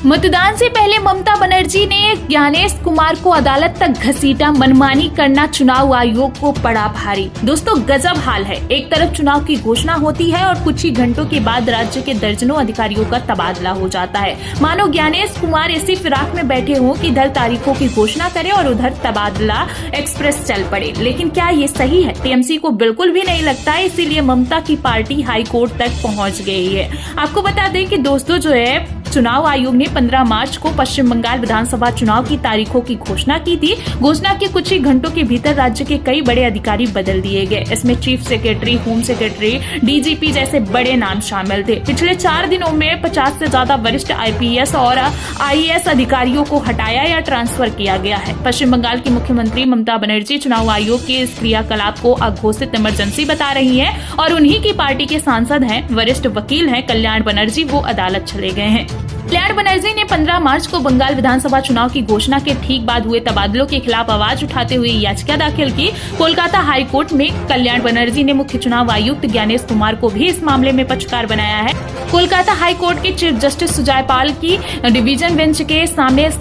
मतदान से पहले ममता बनर्जी ने ज्ञानेश कुमार को अदालत तक घसीटा, मनमानी करना चुनाव आयोग को पड़ा भारी। दोस्तों गजब हाल है। एक तरफ चुनाव की घोषणा होती है और कुछ ही घंटों के बाद राज्य के दर्जनों अधिकारियों का तबादला हो जाता है। मानो ज्ञानेश कुमार इसी फिराक में बैठे हों कि इधर तारीखों की घोषणा करे और उधर तबादला एक्सप्रेस चल पड़े। लेकिन क्या ये सही है? टीएमसी को बिल्कुल भी नहीं लगता है, इसीलिए ममता की पार्टी हाई कोर्ट तक पहुंच गई है। आपको बता दें कि दोस्तों जो है चुनाव आयोग ने 15 मार्च को पश्चिम बंगाल विधानसभा चुनाव की तारीखों की घोषणा की थी। घोषणा के कुछ ही घंटों के भीतर राज्य के कई बड़े अधिकारी बदल दिए गए। इसमें chief secretary, home secretary, DGP जैसे बड़े नाम शामिल थे। पिछले 4 दिनों में 50 से ज्यादा वरिष्ठ आईपीएस और आईएएस अधिकारियों को हटाया या ट्रांसफर किया गया है। पश्चिम बंगाल की मुख्यमंत्री ममता बनर्जी चुनाव आयोग के इस क्रियाकलाप को अघोषित इमरजेंसी बता रही है और उन्हीं की पार्टी के सांसद हैं, वरिष्ठ वकील हैं कल्याण बनर्जी, वो अदालत चले गए हैं। कल्याण बनर्जी ने 15 मार्च को बंगाल विधानसभा चुनाव की घोषणा के ठीक बाद हुए तबादलों के खिलाफ आवाज उठाते हुए याचिका दाखिल की। कोलकाता हाई कोर्ट में कल्याण बनर्जी ने मुख्य चुनाव आयुक्त ज्ञानेश कुमार को भी इस मामले में पक्षकार बनाया है। कोलकाता हाई कोर्ट के चीफ जस्टिस सुजय पाल की डिवीजन बेंच के सामने इस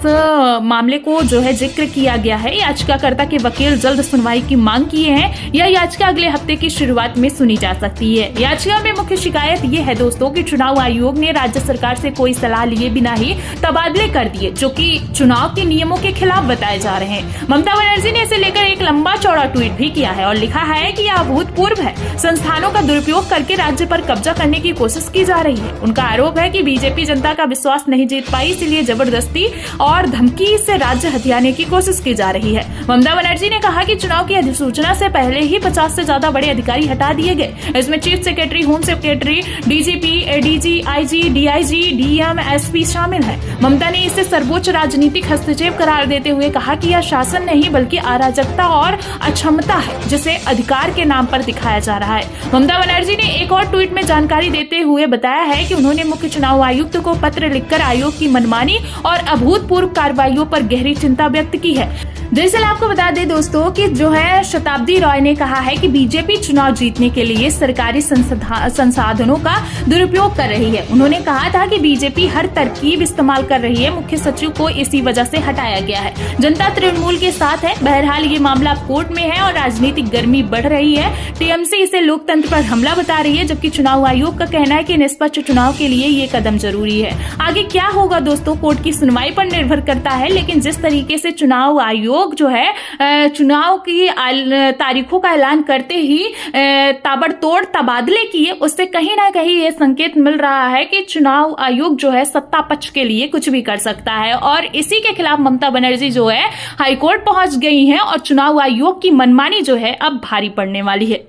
मामले को जो है जिक्र किया गया है। याचिकाकर्ता के वकील जल्द सुनवाई की मांग किए हैं। यह याचिका अगले हफ्ते की शुरुआत में सुनी जा सकती है। याचिका में मुख्य शिकायत ये है दोस्तों कि चुनाव आयोग ने राज्य सरकार से कोई सलाह लिए बिना ही तबादले कर दिए, जो कि चुनाव के नियमों के खिलाफ बताए जा रहे हैं। ममता बनर्जी ने इसे लेकर एक लंबा चौड़ा ट्वीट भी किया है और लिखा है कि यह अभूतपूर्व है। संस्थानों का दुरुपयोग करके राज्य पर कब्जा करने की कोशिश की जा रही है। उनका आरोप है कि बीजेपी जनता का विश्वास नहीं जीत पाई, इसलिए जबरदस्ती और धमकी से राज्य हथियाने की कोशिश की जा रही है। ममता बनर्जी ने कहा कि चुनाव की अधिसूचना से पहले ही 50 से ज्यादा बड़े अधिकारी हटा दिए गए। इसमें chief secretary, home secretary, DGP, ADG, IG, DIG, DM, SP शामिल है। ममता ने इसे सर्वोच्च राजनीतिक हस्तक्षेप करार देते हुए कहा कि यह शासन नहीं बल्कि अराजकता और अक्षमता है, जिसे अधिकार के नाम पर दिखाया जा रहा है। ममता बनर्जी ने एक और ट्वीट में जानकारी देते हुए बताया है कि उन्होंने मुख्य चुनाव आयुक्त को पत्र लिखकर आयोग की मनमानी और अभूतपूर्व कार्रवाइयों पर गहरी चिंता व्यक्त की है। दरअसल आपको बता दें दोस्तों कि जो है शताब्दी रॉय ने कहा है कि बीजेपी चुनाव जीतने के लिए सरकारी संसाधनों का दुरुपयोग कर रही है। उन्होंने कहा था कि बीजेपी हर तरकीब इस्तेमाल कर रही है। मुख्य सचिव को इसी वजह से हटाया गया है। जनता तृणमूल के साथ है। बहरहाल ये मामला कोर्ट में है और राजनीतिक गर्मी बढ़ रही है। टीएमसी इसे लोकतंत्र पर हमला बता रही है, जबकि चुनाव आयोग का कहना है कि निष्पक्ष चुनाव के लिए ये कदम जरूरी है। आगे क्या होगा दोस्तों कोर्ट की सुनवाई पर निर्भर करता है, लेकिन जिस तरीके से चुनाव आयोग जो है चुनाव की तारीखों का ऐलान करते ही ताबड़तोड़ तबादले किए, उससे कहीं ना कहीं ये संकेत मिल रहा है कि चुनाव आयोग जो है सत्ता पक्ष के लिए कुछ भी कर सकता है। और इसी के खिलाफ ममता बनर्जी जो है हाईकोर्ट पहुंच गई हैं और चुनाव आयोग की मनमानी जो है अब भारी पड़ने वाली है।